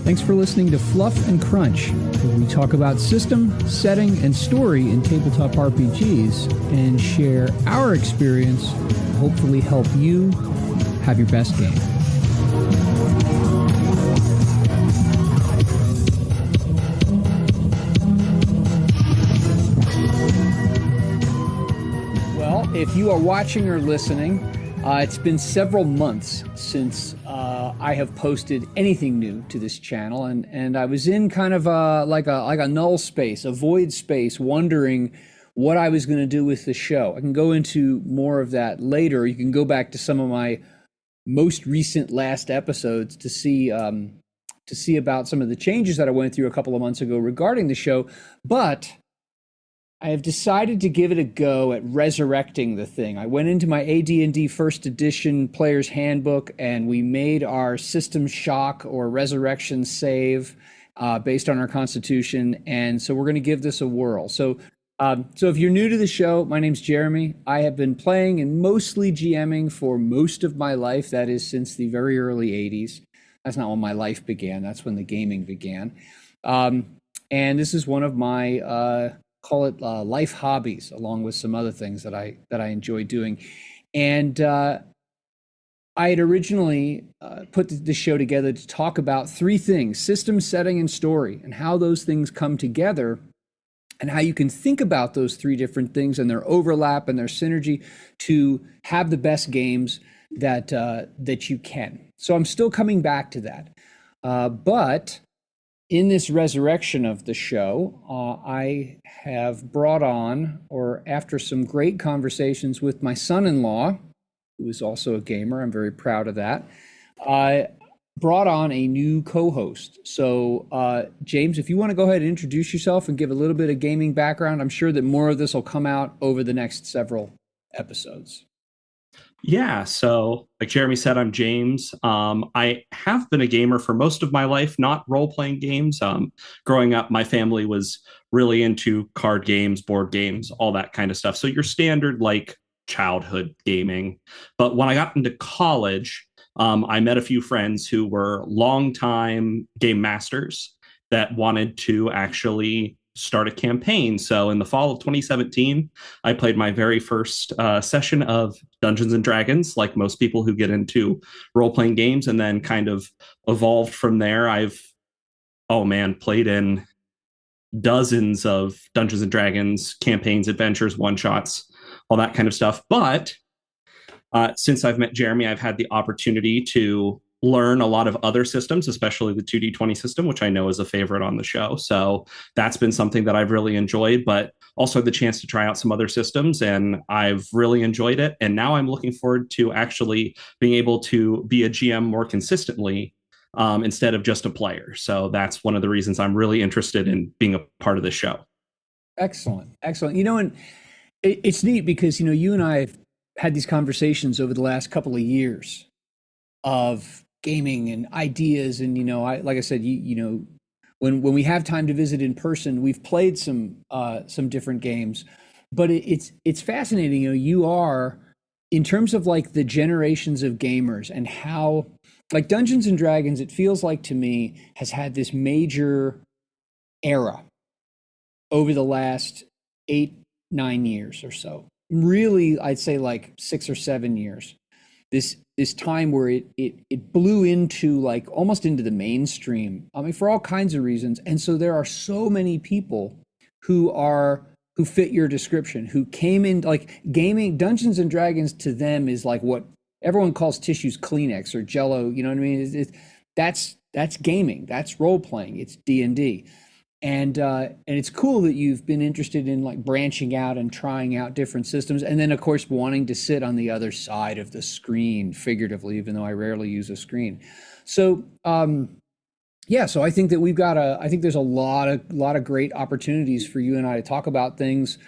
Thanks for listening to Fluff and Crunch, where we talk about system, setting, and story in tabletop RPGs and share our experience to hopefully help you have your best game. Well, if you are watching or listening, it's been several months since I have posted anything new to this channel, and I was in kind of like a null space, a void space, wondering what I was going to do with the show. I can go into more of that later. You can go back to some of my most recent last episodes to see about some of the changes that I went through a couple of months ago regarding the show, but I have decided to give it a go at resurrecting the thing. I went into my AD&D First Edition Player's Handbook, and we made our System Shock or Resurrection save based on our Constitution, and so we're going to give this a whirl. So if you're new to the show, my name's Jeremy. I have been playing and mostly GMing for most of my life. That is since the very early 80s. That's not when my life began. That's when the gaming began. And this is one of my... call it life hobbies, along with some other things that I enjoy doing. And I had originally put the show together to talk about three things: system, setting, and story, and how those things come together, and how you can think about those three different things and their overlap and their synergy to have the best games that you can. So I'm still coming back to that. But in this resurrection of the show, I have brought on, or after some great conversations with my son-in-law, who is also a gamer, I'm very proud of that, I brought on a new co-host. So James, if you want to go ahead and introduce yourself and give a little bit of gaming background, I'm sure that more of this will come out over the next several episodes. Yeah, so like Jeremy said, I'm James. I have been a gamer for most of my life, not role-playing games. Growing up, my family was really into card games, board games, all that kind of stuff. So your standard like childhood gaming. But when I got into college, I met a few friends who were longtime game masters that wanted to actually start a campaign. So in the fall of 2017, I played my very first session of Dungeons and Dragons, like most people who get into role-playing games, and then kind of evolved from there. I've played in dozens of Dungeons and Dragons campaigns, adventures, one-shots, all that kind of stuff. But since I've met Jeremy, I've had the opportunity to learn a lot of other systems, especially the 2D20 system, which I know is a favorite on the show. So that's been something that I've really enjoyed, but also had the chance to try out some other systems, and I've really enjoyed it. And now I'm looking forward to actually being able to be a GM more consistently instead of just a player. So that's one of the reasons I'm really interested in being a part of this show. Excellent. You know, and it's neat because, you know, you and I have had these conversations over the last couple of years of gaming and ideas, and like I said, you know, when we have time to visit in person, we've played some different games, but it's fascinating. You know, you are, in terms of like the generations of gamers and how, like, Dungeons and Dragons, it feels like to me has had this major era over the last 8-9 years or so. Really, I'd say like 6 or 7 years. This time where it blew into, like, almost into the mainstream. I mean, for all kinds of reasons. And so there are so many people who fit your description, who came in, like, gaming. Dungeons and Dragons to them is like what everyone calls tissues Kleenex or Jello. You know what I mean? That's gaming. That's role playing. It's D&D. And it's cool that you've been interested in, like, branching out and trying out different systems, and then of course wanting to sit on the other side of the screen, figuratively, even though I rarely use a screen. So so I think that I think there's a lot of great opportunities for you and I to talk about things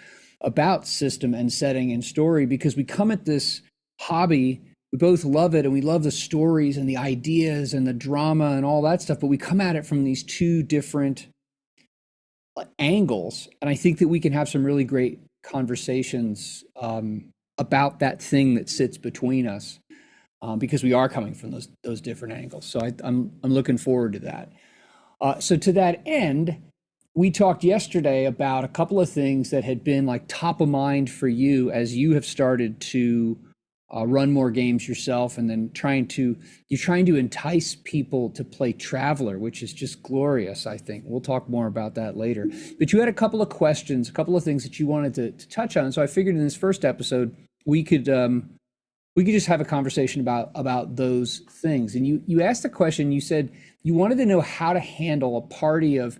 about system and setting and story, because we come at this hobby, we both love it, and we love the stories and the ideas and the drama and all that stuff, but we come at it from these two different angles, and I think that we can have some really great conversations about that thing that sits between us, because we are coming from those different angles. So I'm looking forward to that. So to that end, we talked yesterday about a couple of things that had been like top of mind for you as you have started to run more games yourself, and then you're trying to entice people to play Traveler, which is just glorious. I think we'll talk more about that later. But you had a couple of questions, a couple of things that you wanted to touch on. So I figured in this first episode we could just have a conversation about those things. And you asked a question. You said you wanted to know how to handle a party of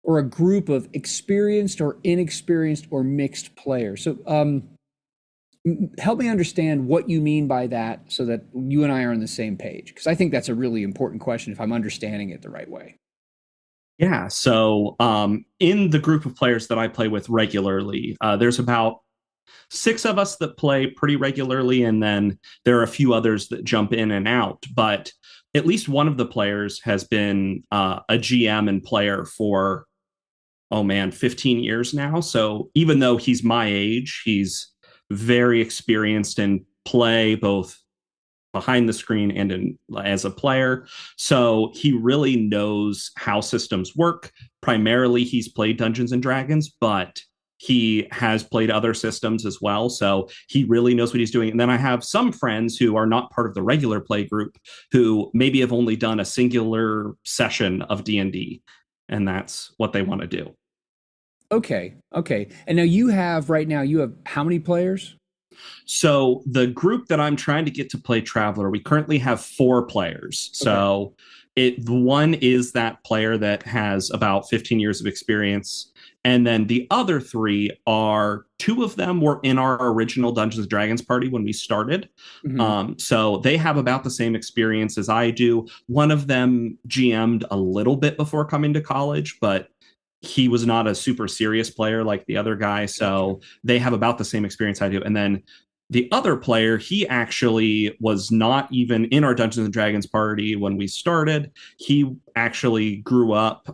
or a group of experienced or inexperienced or mixed players. So help me understand what you mean by that so that you and I are on the same page, because I think that's a really important question if I'm understanding it the right way. Yeah. So in the group of players that I play with regularly, there's about six of us that play pretty regularly, and then there are a few others that jump in and out. But at least one of the players has been a GM and player for, oh man, 15 years now. So even though he's my age, he's very experienced in play, both behind the screen and as a player. So he really knows how systems work. Primarily, he's played Dungeons and Dragons, but he has played other systems as well. So he really knows what he's doing. And then I have some friends who are not part of the regular play group who maybe have only done a singular session of D&D, and that's what they want to do. Okay. And now you have how many players? So the group that I'm trying to get to play Traveler, we currently have 4 players. So one is that player that has about 15 years of experience. And then the other 3 are, 2 of them were in our original Dungeons and Dragons party when we started. Mm-hmm. So they have about the same experience as I do. One of them GM'd a little bit before coming to college, but he was not a super serious player like the other guy. So they have about the same experience I do. And then the other player, he actually was not even in our Dungeons and Dragons party when we started. He actually grew up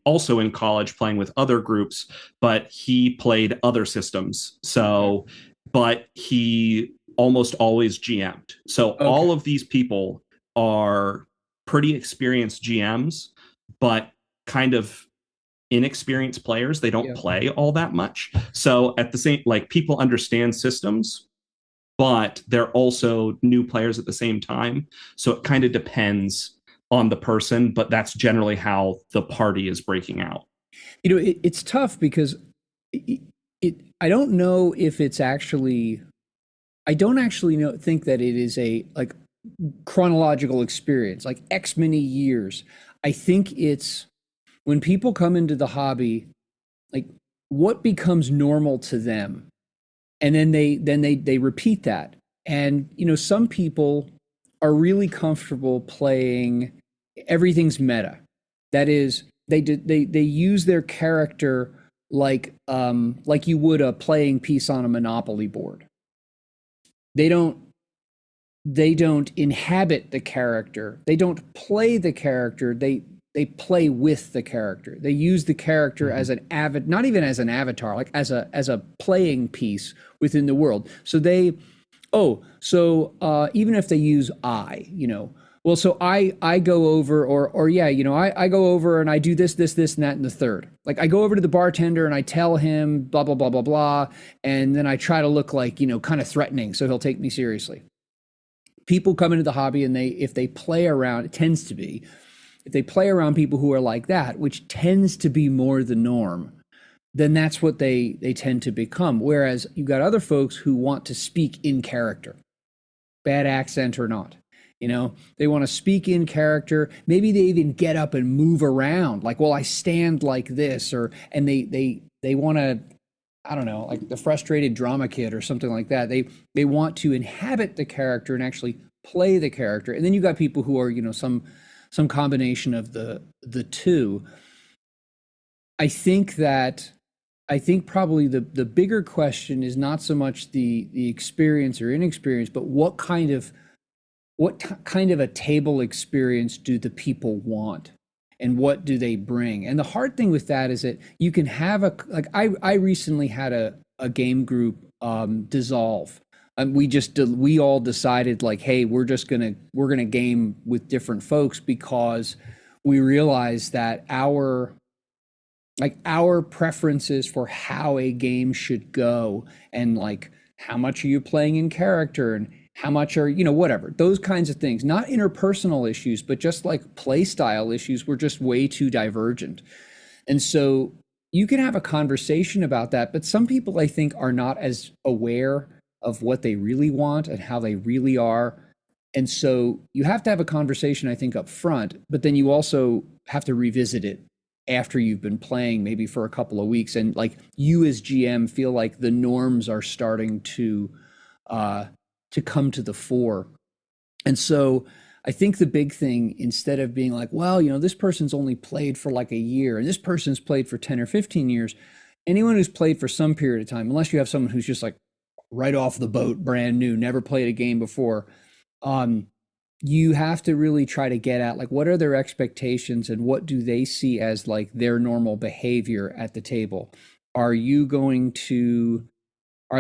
also in college playing with other groups, but he played other systems. So, but he almost always GM'd. So all of these people are pretty experienced GMs, but kind of inexperienced players. They don't play all that much. So at the same, like, people understand systems, but they're also new players at the same time. So it kind of depends on the person, but that's generally how the party is breaking out. It's tough because I don't know if it's actually, I don't actually think that it is a like chronological experience, like X many years. I think it's when people come into the hobby, like what becomes normal to them, and then they repeat that. And some people are really comfortable playing everything's meta. That is, they use their character like you would a playing piece on a Monopoly board. They don't inhabit the character. They don't play the character. They play with the character. They use the character as an not even as an avatar, like as a playing piece within the world. So even if they use so I go over I go over and I do this, and that, and the third. Like I go over to the bartender and I tell him blah, blah, blah, blah, blah. And then I try to look like, kind of threatening so he'll take me seriously. People come into the hobby and if they play around, it tends to be, if they play around people who are like that, which tends to be more the norm, then that's what they tend to become. Whereas you've got other folks who want to speak in character, bad accent or not. They want to speak in character. Maybe they even get up and move around. Like, well, I stand like this, and they want to, I don't know, like the frustrated drama kid or something like that. They want to inhabit the character and actually play the character. And then you got people who are, some combination of the two. I think probably the bigger question is not so much the experience or inexperience, but what kind of a table experience do the people want, and what do they bring? And the hard thing with that is that you can have I recently had a game group dissolve. We all decided like, hey, we're gonna game with different folks because we realize that our preferences for how a game should go, and like how much are you playing in character, and how much are, whatever, those kinds of things, not interpersonal issues, but just like play style issues, were just way too divergent. And so you can have a conversation about that, but some people, I think, are not as aware of what they really want and how they really are. And so you have to have a conversation, I think, up front, but then you also have to revisit it after you've been playing maybe for a couple of weeks, and like you as GM feel like the norms are starting to come to the fore. And so I think the big thing, instead of being like, well, this person's only played for like a year and this person's played for 10 or 15 years, anyone who's played for some period of time, unless you have someone who's just like right off the boat, brand new, never played a game before, you have to really try to get at like, what are their expectations and what do they see as like their normal behavior at the table? Are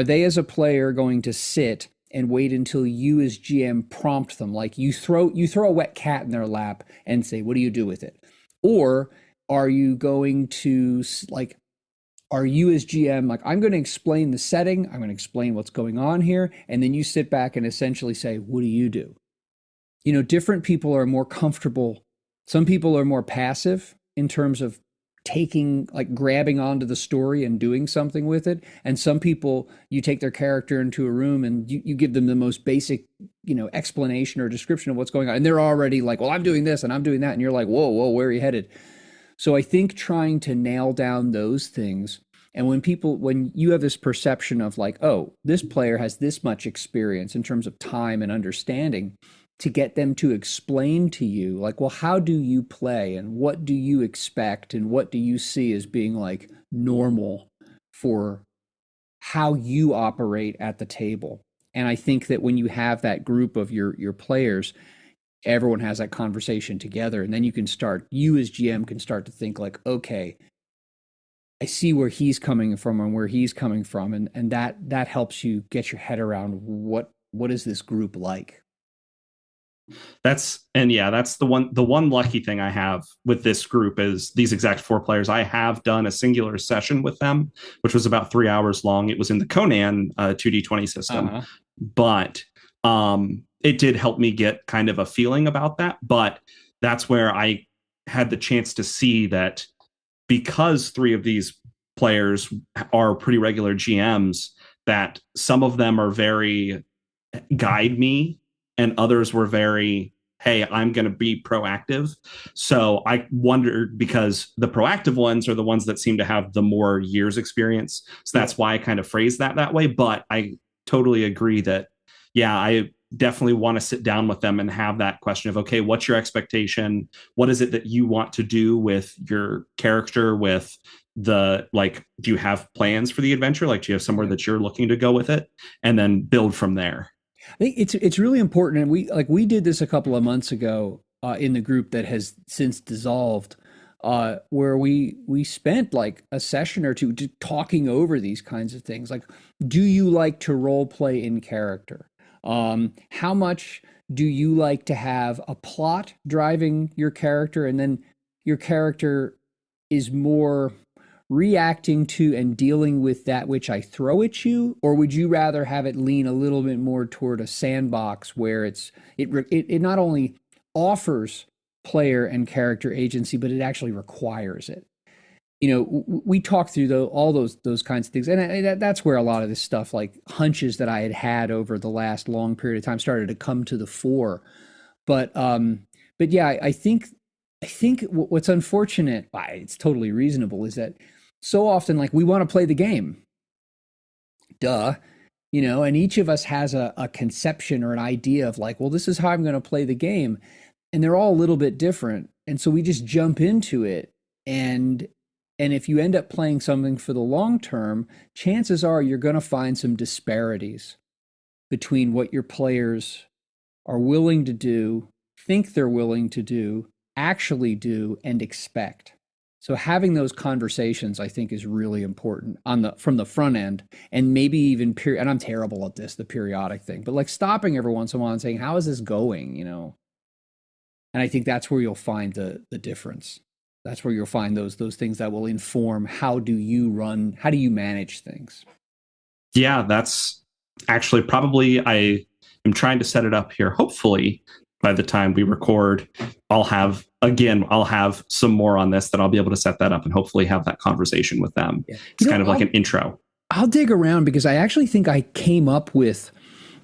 they as a player going to sit and wait until you as GM prompt them? Like you throw a wet cat in their lap and say, what do you do with it? Or are you going to like, are you as GM like, I'm going to explain the setting, I'm going to explain what's going on here, and then you sit back and essentially say, what do you do? Different people are more comfortable. Some people are more passive in terms of grabbing onto the story and doing something with it. And some people, you take their character into a room and you give them the most basic, explanation or description of what's going on. And they're already like, well, I'm doing this and I'm doing that. And you're like, whoa, where are you headed? So I think trying to nail down those things. And when you have this perception of like, oh, this player has this much experience in terms of time and understanding, to get them to explain to you like, well, how do you play and what do you expect and what do you see as being like normal for how you operate at the table? And I think that when you have that group of your players, everyone has that conversation together, and then you as GM can start to think like, okay, I see where he's coming from and where he's coming from, and that helps you get your head around what is this group like. That's the one lucky thing I have with this group is these exact four players. I have done a singular session with them, which was about 3 hours long. It was in the Conan 2D20 system, but it did help me get kind of a feeling about that. But that's where I had the chance to see that because three of these players are pretty regular GMs, that some of them are very guide me and others were very, hey, I'm going to be proactive. So I wondered, because the proactive ones are the ones that seem to have the more years experience. So that's why I kind of phrased that way. But I totally agree that, I definitely want to sit down with them and have that question of, okay, what's your expectation? What is it that you want to do with your character, with do you have plans for the adventure? Like, do you have somewhere that you're looking to go with it? And then build from there. I think it's really important, and we did this a couple of months ago in the group that has since dissolved, where we spent like a session or two talking over these kinds of things. Like, do you like to role play in character? How much do you like to have a plot driving your character, and then your character is more reacting to and dealing with that which I throw at you? Or would you rather have it lean a little bit more toward a sandbox where it not only offers player and character agency, but it actually requires it? We talked through all those kinds of things, and that's where a lot of this stuff, like hunches that I had over the last long period of time, started to come to the fore. But yeah, I think what's unfortunate, it's totally reasonable, is that so often, like, we want to play the game, and each of us has a conception or an idea of like, well, this is how I'm going to play the game, and they're all a little bit different, and so we just jump into it, and if you end up playing something for the long term, chances are you're going to find some disparities between what your players are willing to do, think they're willing to do, actually do, and expect. So having those conversations, I think, is really important from the front end, and maybe even and I'm terrible at this, the periodic thing, but like stopping every once in a while and saying, how is this going? And I think that's where you'll find the difference. That's where you'll find those things that will inform how do you manage things. Yeah, that's actually probably, I am trying to set it up here. Hopefully, by the time we record, I'll have some more on this that I'll be able to set that up and hopefully have that conversation with them. Yeah. It's kind of like an intro. I'll dig around because I actually think I came up with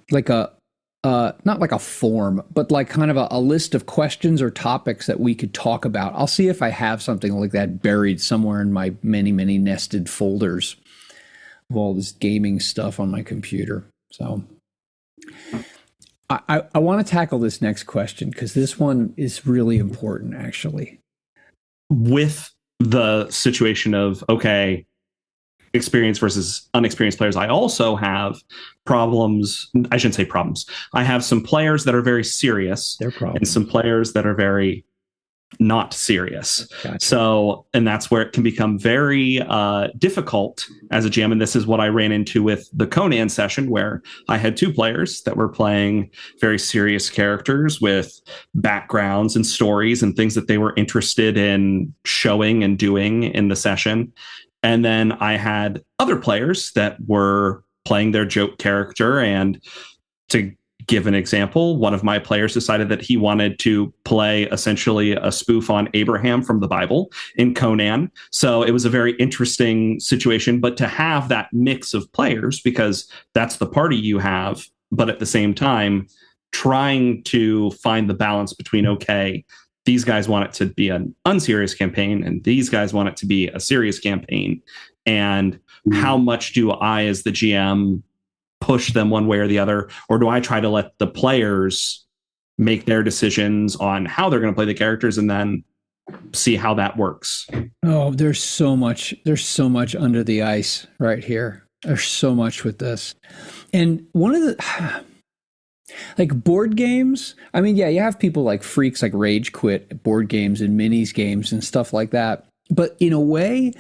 like not like a form, but like kind of a list of questions or topics that we could talk about. I'll see if I have something like that buried somewhere in my many, many nested folders of all this gaming stuff on my computer. So I want to tackle this next question because this one is really important, actually. With the situation of, okay, experienced versus unexperienced players, I also have problems. I shouldn't say problems. I have some players that are very serious and some players that are very not serious. Gotcha. So, and that's where it can become very difficult as a GM. And this is what I ran into with the Conan session, where I had two players that were playing very serious characters with backgrounds and stories and things that they were interested in showing and doing in the session. And then I had other players that were playing their joke character. And to give an example, one of my players decided that he wanted to play essentially a spoof on Abraham from the Bible in Conan. So it was a very interesting situation, but to have that mix of players, because that's the party you have, but at the same time, trying to find the balance between, okay, these guys want it to be an unserious campaign and these guys want it to be a serious campaign. And how much do I, as the GM, push them one way or the other? Or do I try to let the players make their decisions on how they're going to play the characters and then see how that works? Oh, there's so much under the ice right here. There's so much with this. And one of the, like board games, I mean, yeah, you have people like freaks like rage quit board games and minis games and stuff like that. But in a way,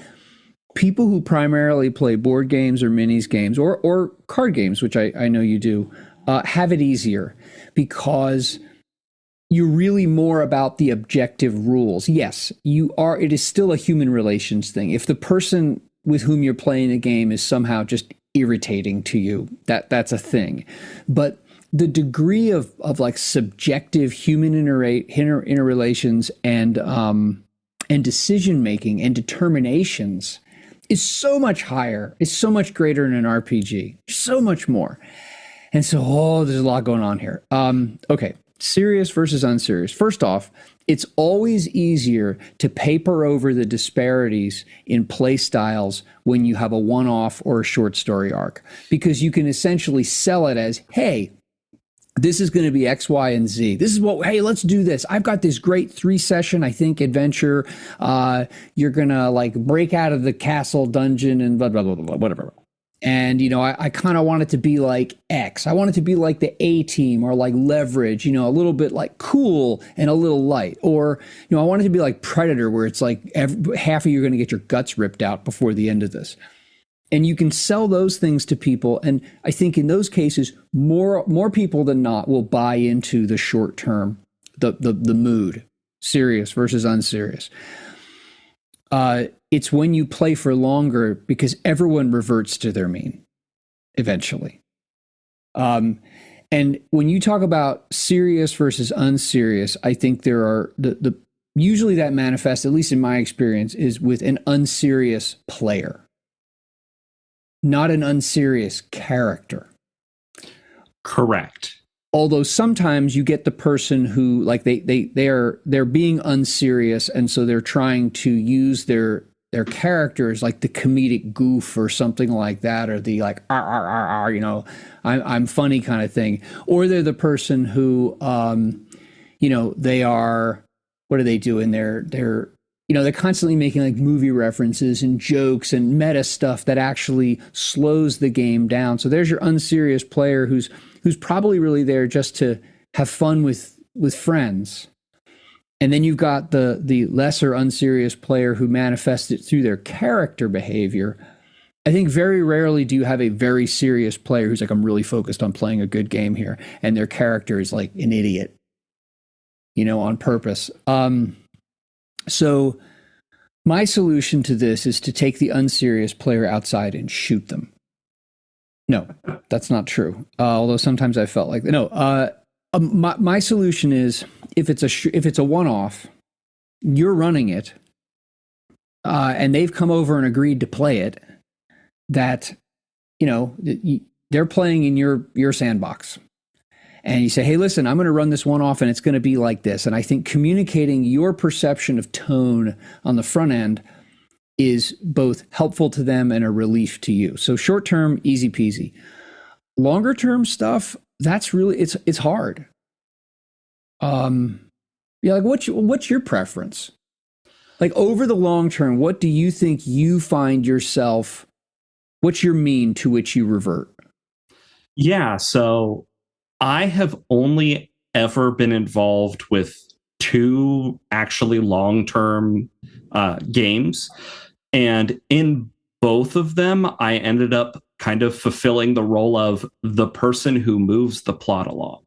people who primarily play board games or minis games or card games, which I know you do, have it easier because you're really more about the objective rules. Yes, you are. It is still a human relations thing. If the person with whom you're playing the game is somehow just irritating to you, that's a thing. But the degree of like subjective human interrelations and decision making and determinations is so much higher. It's so much greater in an RPG. So much more. And so, there's a lot going on here. Okay, serious versus unserious. First off, it's always easier to paper over the disparities in play styles when you have a one-off or a short story arc, because you can essentially sell it as, hey, this is going to be X, Y, and Z. This is what, hey, let's do this. I've got this great 3-session, I think, adventure. You're going to like break out of the castle dungeon and blah, blah, blah, blah, whatever. And, you know, I kind of want it to be like X. I want it to be like the A-Team or like Leverage, you know, a little bit like cool and a little light. Or, you know, I want it to be like Predator, where it's like half of you are going to get your guts ripped out before the end of this. And you can sell those things to people. And I think in those cases, more people than not will buy into the short term, the mood, serious versus unserious. It's when you play for longer because everyone reverts to their mean eventually. And when you talk about serious versus unserious, I think there are usually that manifests, at least in my experience, is with an unserious player, not an unserious character. Correct. Although sometimes you get the person who, like, they're being unserious, and so they're trying to use their characters like the comedic goof or something like that, or the like you know, I'm funny kind of thing. Or they're the person who you know, they are, what are they doing? They're you know, they're constantly making like movie references and jokes and meta stuff that actually slows the game down. So there's your unserious player who's probably really there just to have fun with friends. And then you've got the lesser unserious player who manifests it through their character behavior. I think very rarely do you have a very serious player who's like, I'm really focused on playing a good game here, and their character is like an idiot. on purpose. So my solution to this is to take the unserious player outside and shoot them. No, that's not true. Although sometimes I felt like no. My solution is if it's a one-off, you're running it, and they've come over and agreed to play it. That they're playing in your sandbox, and you say, "Hey, listen, I'm going to run this one off, and it's going to be like this." And I think communicating your perception of tone on the front end is both helpful to them and a relief to you. So short term, easy peasy. Longer term stuff, that's really it's hard. Like what's your preference? Like over the long term, what do you think you find yourself? What's your mean to which you revert? Yeah, so I have only ever been involved with 2 actually long-term games. And in both of them, I ended up kind of fulfilling the role of the person who moves the plot along.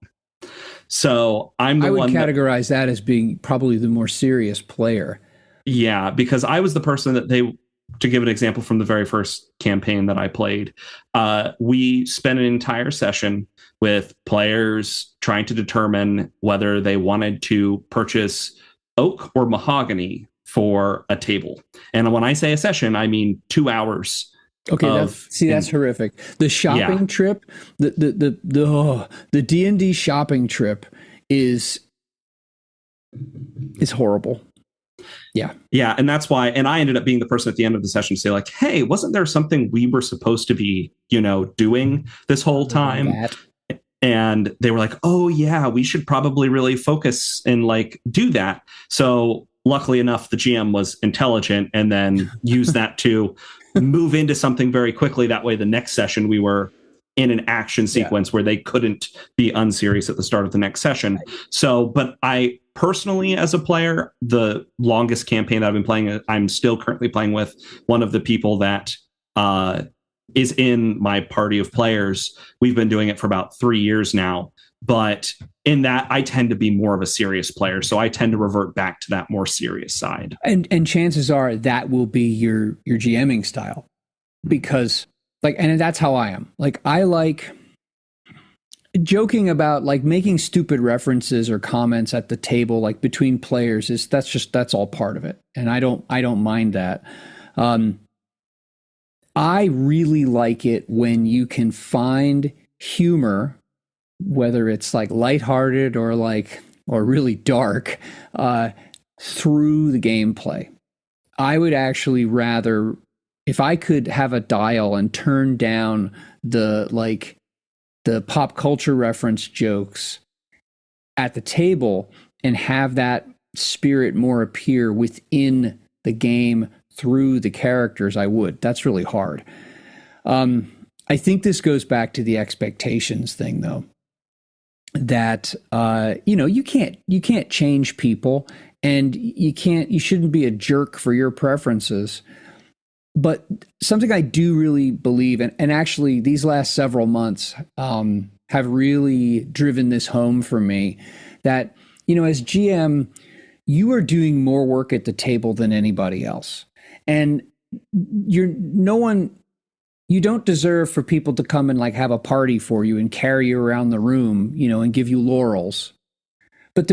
So I would categorize that as being probably the more serious player. Yeah, because I was the person that to give an example from the very first campaign that I played, we spent an entire session with players trying to determine whether they wanted to purchase oak or mahogany for a table. And when I say a session, I mean 2 hours. Okay, that's horrific. The shopping trip, the D&D shopping trip is horrible. Yeah. Yeah, and that's why, and I ended up being the person at the end of the session to say like, "Hey, wasn't there something we were supposed to be, doing this whole time?" And they were like, "Oh yeah, we should probably really focus and like do that." So luckily enough, the GM was intelligent and then used that to move into something very quickly. That way, the next session we were in an action sequence where they couldn't be unserious at the start of the next session. So, but I personally, as a player, the longest campaign that I've been playing, I'm still currently playing with one of the people that is in my party of players. We've been doing it for about 3 years now. But in that, I tend to be more of a serious player. So I tend to revert back to that more serious side. And chances are that will be your GMing style. Because and that's how I am. Like I like joking about like making stupid references or comments at the table, like between players that's all part of it. And I don't mind that. I really like it when you can find humor, whether it's like lighthearted or really dark, through the gameplay. I would actually rather, if I could have a dial and turn down the pop culture reference jokes at the table and have that spirit more appear within the game through the characters, I would. That's really hard. I think this goes back to the expectations thing, though. That you can't change people, and you shouldn't be a jerk for your preferences. But something I do really believe, and actually these last several months have really driven this home for me, that as GM, you are doing more work at the table than anybody else, and you don't deserve for people to come and like have a party for you and carry you around the room, and give you laurels. But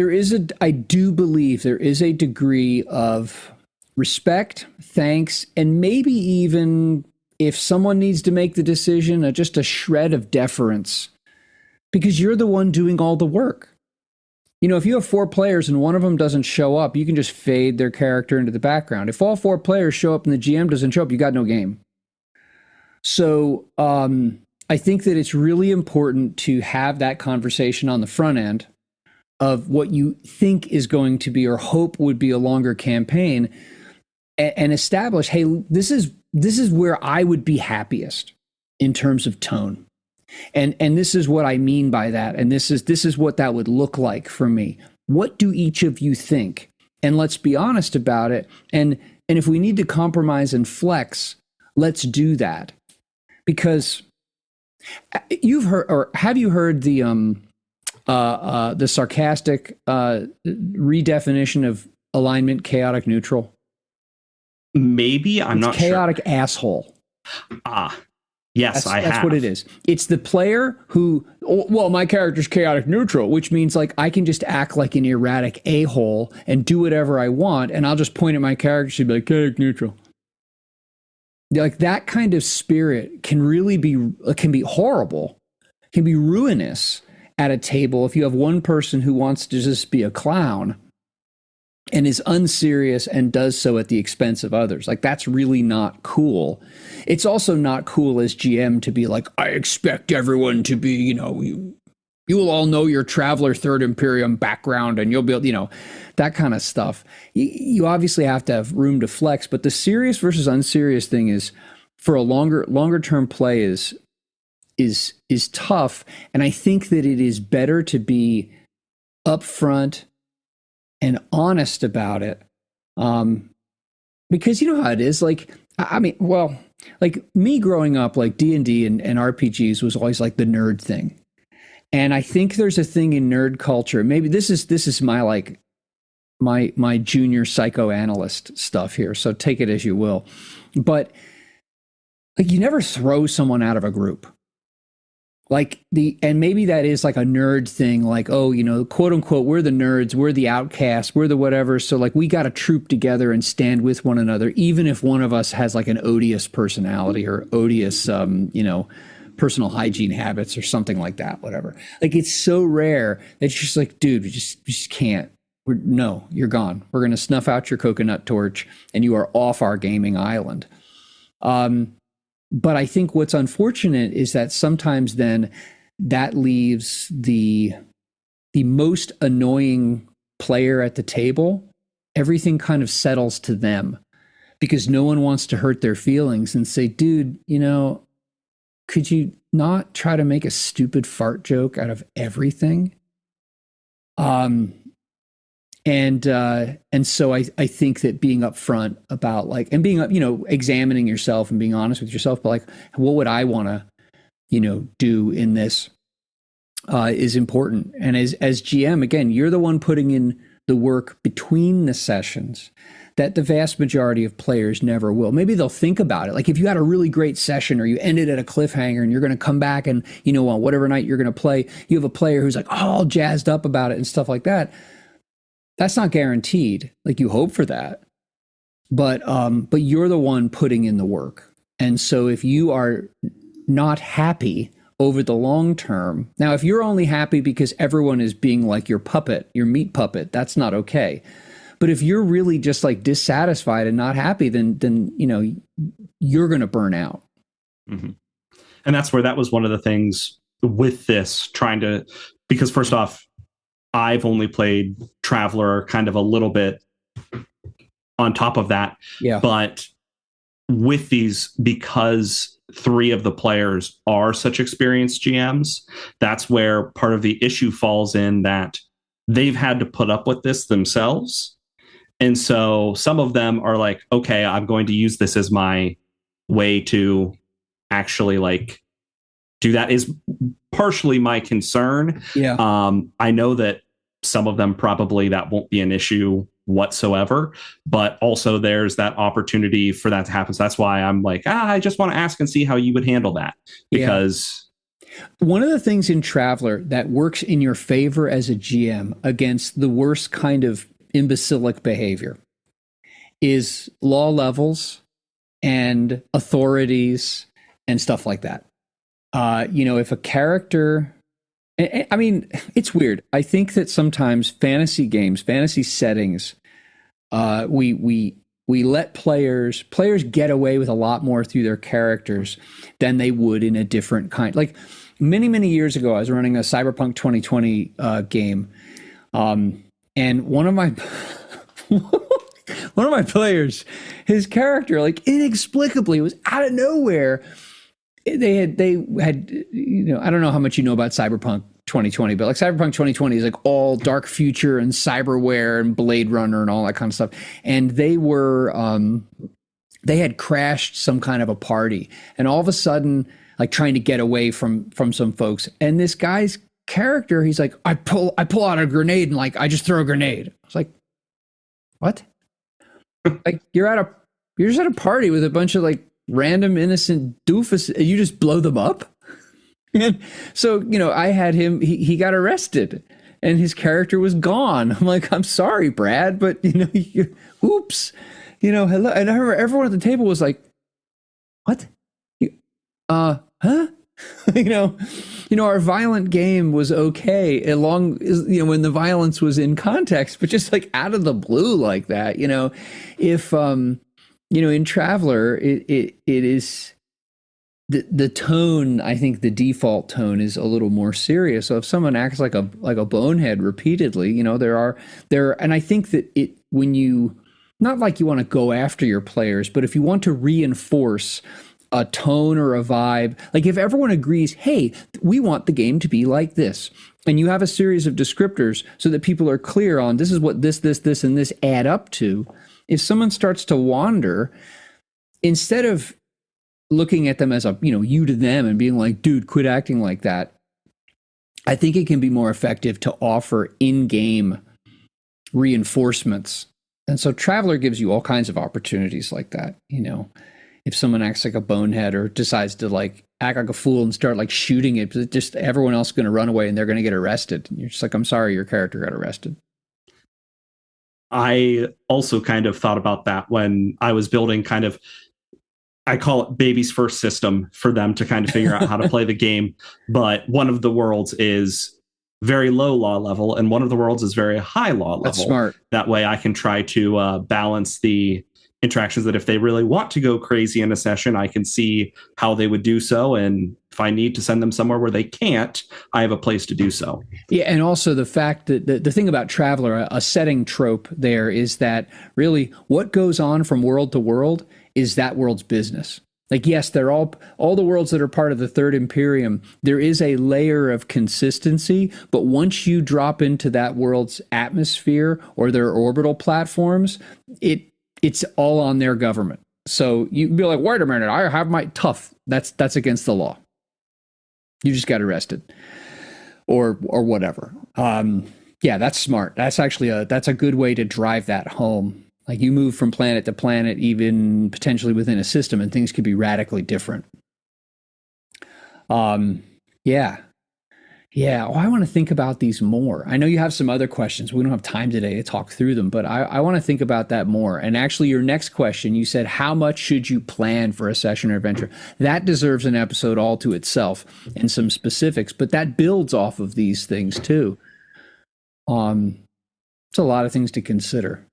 I do believe there is a degree of respect, thanks, and maybe even if someone needs to make the decision, just a shred of deference, because you're the one doing all the work. If you have 4 players and one of them doesn't show up, you can just fade their character into the background. If all 4 players show up and the GM doesn't show up, you got no game. So I think that it's really important to have that conversation on the front end of what you think is going to be or hope would be a longer campaign, and establish, hey, this is where I would be happiest in terms of tone. And this is what I mean by that. And this is what that would look like for me. What do each of you think? And let's be honest about it. And if we need to compromise and flex, let's do that. Because you've heard, or have you heard the the sarcastic redefinition of alignment, chaotic neutral. Maybe I'm it's not chaotic sure. Asshole. Yes, that's what it is. It's the player who, well, my character's chaotic neutral, which means like I can just act like an erratic a-hole and do whatever I want, and I'll just point at my character. She'd be like, chaotic neutral. Like that kind of spirit can really be horrible, can be ruinous at a table if you have one person who wants to just be a clown and is unserious and does so at the expense of others. Like that's really not cool. It's also not cool as GM to be like, I expect everyone to be, you will all know your Traveler Third Imperium background and you'll be able, that kind of stuff. You obviously have to have room to flex, but the serious versus unserious thing is for a longer term play is tough. And I think that it is better to be upfront and honest about it. Because you know how it is. Like, I mean, well, like me growing up, like D&D and RPGs was always like the nerd thing. And I think there's a thing in nerd culture. Maybe this is my like my junior psychoanalyst stuff here. So take it as you will. But like you never throw someone out of a group. Like and maybe that is like a nerd thing, like, oh, quote unquote, we're the nerds, we're the outcasts, we're the whatever. So like we got to troop together and stand with one another, even if one of us has like an odious personality or odious, personal hygiene habits or something like that, whatever. Like it's so rare that it's just like, dude, we just can't. No, you're gone. We're going to snuff out your coconut torch and you are off our gaming island. But I think what's unfortunate is that sometimes then that leaves the most annoying player at the table. Everything kind of settles to them because no one wants to hurt their feelings and say, dude, could you not try to make a stupid fart joke out of everything? And so I think that being upfront about like, and being, examining yourself and being honest with yourself, but like, what would I want to, do in this, is important. And as GM, again, you're the one putting in the work between the sessions that the vast majority of players never will. Maybe they'll think about it. Like if you had a really great session or you ended at a cliffhanger and you're going to come back and, on whatever night you're going to play, you have a player who's like, oh, all jazzed up about it and stuff like that. That's not guaranteed. Like you hope for that, but you're the one putting in the work. And so if you are not happy over the long term, now, if you're only happy because everyone is being like your puppet, your meat puppet, that's not okay. But if you're really just like dissatisfied and not happy, then you're going to burn out. Mm-hmm. And that's where that was one of the things with this because first off, I've only played Traveler kind of a little bit on top of that. Yeah. But with these, because 3 of the players are such experienced GMs, that's where part of the issue falls in, that they've had to put up with this themselves. And so some of them are like, okay, I'm going to use this as my way to actually like do that, is partially my concern. Yeah. I know that some of them probably that won't be an issue whatsoever, but also there's that opportunity for that to happen. So that's why I'm like, I just want to ask and see how you would handle that. Because one of the things in Traveler that works in your favor as a GM against the worst kind of imbecilic behavior is law levels and authorities and stuff like that. If a character, I mean, it's weird. I think that sometimes fantasy games, fantasy settings, we let players get away with a lot more through their characters than they would in a different kind. Like many years ago, I was running a Cyberpunk 2020 game, and one of my players, his character, like inexplicably, was out of nowhere. They had, I don't know how much you know about Cyberpunk 2020, but like Cyberpunk 2020 is like all dark future and cyberware and Blade Runner and all that kind of stuff. And they had crashed some kind of a party, and all of a sudden, like trying to get away from some folks. And this guy's character, he's like, I pull out a grenade and like I just throw a grenade. I was like, what? Like you're just at a party with a bunch of like random innocent doofus, and you just blow them up. And so, I had him, he got arrested and his character was gone. I'm like, I'm sorry, Brad, but oops, hello. And I remember everyone at the table was like, what? Huh? Our violent game was okay along, when the violence was in context, but just like out of the blue like that, if, in Traveler, it is the tone, I think the default tone is a little more serious. So if someone acts like a bonehead repeatedly, and I think that when you, not like you want to go after your players, but if you want to reinforce a tone or a vibe, like if everyone agrees, hey, we want the game to be like this, and you have a series of descriptors so that people are clear on this is what this, and this add up to. If someone starts to wander, instead of looking at them as a, you to them and being like, dude, quit acting like that, I think it can be more effective to offer in-game reinforcements. And so Traveler gives you all kinds of opportunities like that, if someone acts like a bonehead or decides to like act like a fool and start like shooting it, just everyone else is going to run away and they're going to get arrested. And you're just like, I'm sorry, your character got arrested. I also kind of thought about that when I was building kind of, I call it baby's first system for them to kind of figure out how to play the game. But one of the worlds is very low law level and one of the worlds is very high law level. That's smart. That way I can try to balance the interactions, that if they really want to go crazy in a session, I can see how they would do so. And if I need to send them somewhere where they can't, I have a place to do so. Yeah. And also the fact that the thing about Traveler, a setting trope there is that really what goes on from world to world is that world's business. Like, yes, they're all the worlds that are part of the Third Imperium, there is a layer of consistency, but once you drop into that world's atmosphere or their orbital platforms, it's all on their government. So you'd be like, wait a minute, I have my tough. That's against the law. You just got arrested or whatever. Yeah, that's smart. That's actually that's a good way to drive that home. Like you move from planet to planet, even potentially within a system, and things could be radically different. Yeah. Oh, I want to think about these more. I know you have some other questions. We don't have time today to talk through them, but I want to think about that more. And actually, your next question, you said, how much should you plan for a session or adventure? That deserves an episode all to itself and some specifics, but that builds off of these things too. It's a lot of things to consider.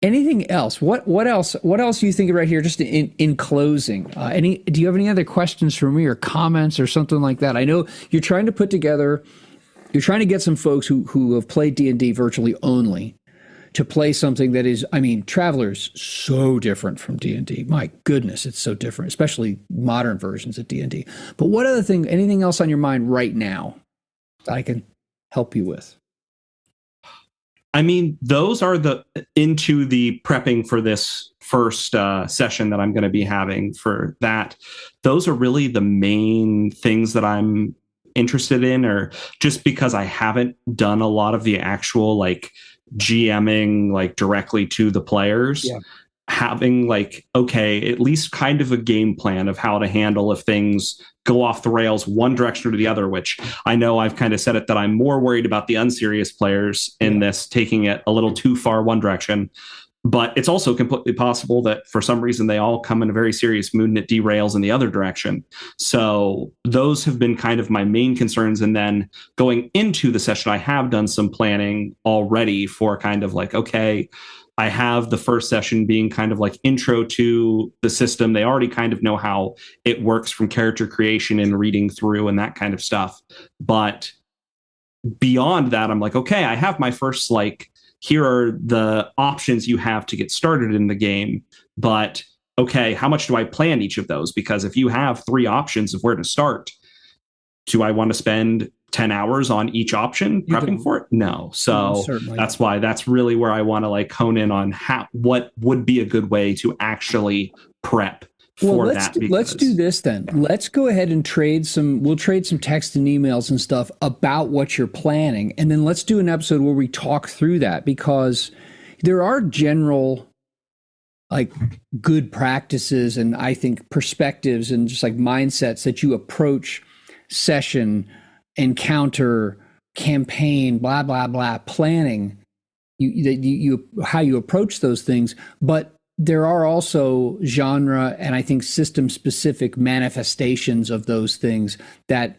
Anything else? What else do you think right here, just in closing? Do you have any other questions for me or comments or something like that? I know you're trying to get some folks who have played D&D virtually only to play something that is, Traveler's so different from D&D. My goodness, it's so different, especially modern versions of D&D. But what other thing, anything else on your mind right now that I can help you with? Those are into the prepping for this first session that I'm going to be having for that. Those are really the main things that I'm interested in, or just because I haven't done a lot of the actual like GMing like directly to the players. Yeah. Having at least kind of a game plan of how to handle if things go off the rails one direction or the other, which I know I've kind of said it that I'm more worried about the unserious players in this taking it a little too far one direction. But it's also completely possible that for some reason they all come in a very serious mood and it derails in the other direction. So those have been kind of my main concerns. And then going into the session, I have done some planning already for kind of like, okay, I have the first session being kind of like intro to the system. They already kind of know how it works from character creation and reading through and that kind of stuff. But beyond that, I'm like, okay, I have my first, here are the options you have to get started in the game. But okay, how much do I plan each of those? Because if you have 3 options of where to start, do I want to spend 10 hours on each option prepping for it? No. So that's why that's really where I want to hone in on what would be a good way to actually prep for let's that. let's do this then. Let's go ahead and we'll trade some text and emails and stuff about what you're planning. And then let's do an episode where we talk through that, because there are general like good practices and I think perspectives and just like mindsets that you approach session, encounter, campaign, blah, blah, blah, planning, how you approach those things. But there are also genre and I think system specific manifestations of those things that,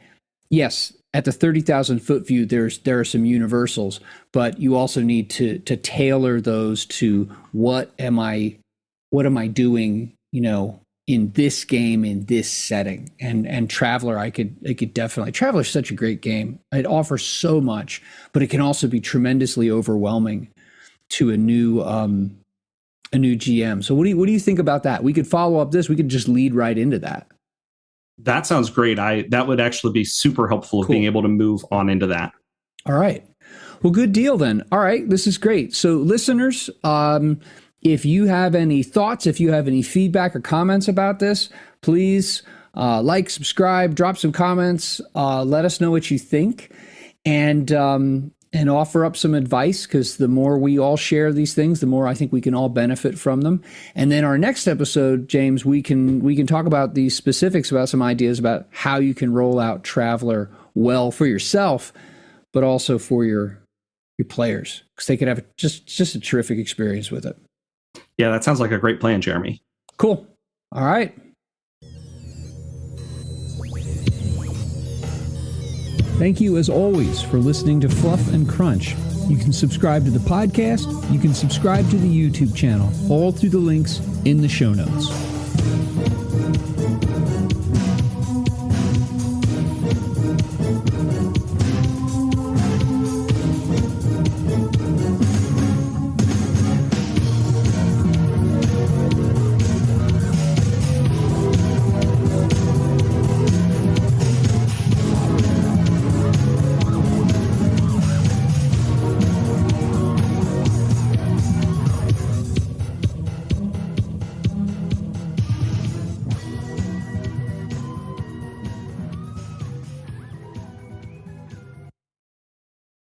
yes, at the 30,000 foot view, there are some universals, but you also need to tailor those to what am I doing, in this game, in this setting. And Traveler, I could definitely, Traveler's such a great game. It offers so much, but it can also be tremendously overwhelming to a new GM. So what do you think about that? We could follow up this. We could just lead right into that. That sounds great. That would actually be super helpful of being able to move on into that. All right. Well, good deal then. All right. This is great. So listeners, if you have any thoughts, if you have any feedback or comments about this, please like, subscribe, drop some comments, let us know what you think, and offer up some advice, because the more we all share these things, the more I think we can all benefit from them. And then our next episode, James, we can talk about these specifics, about some ideas about how you can roll out Traveler well for yourself, but also for your players, because they could have just a terrific experience with it. Yeah, that sounds like a great plan, Jeremy. Cool. All right. Thank you, as always, for listening to Fluff and Crunch. You can subscribe to the podcast. You can subscribe to the YouTube channel, all through the links in the show notes.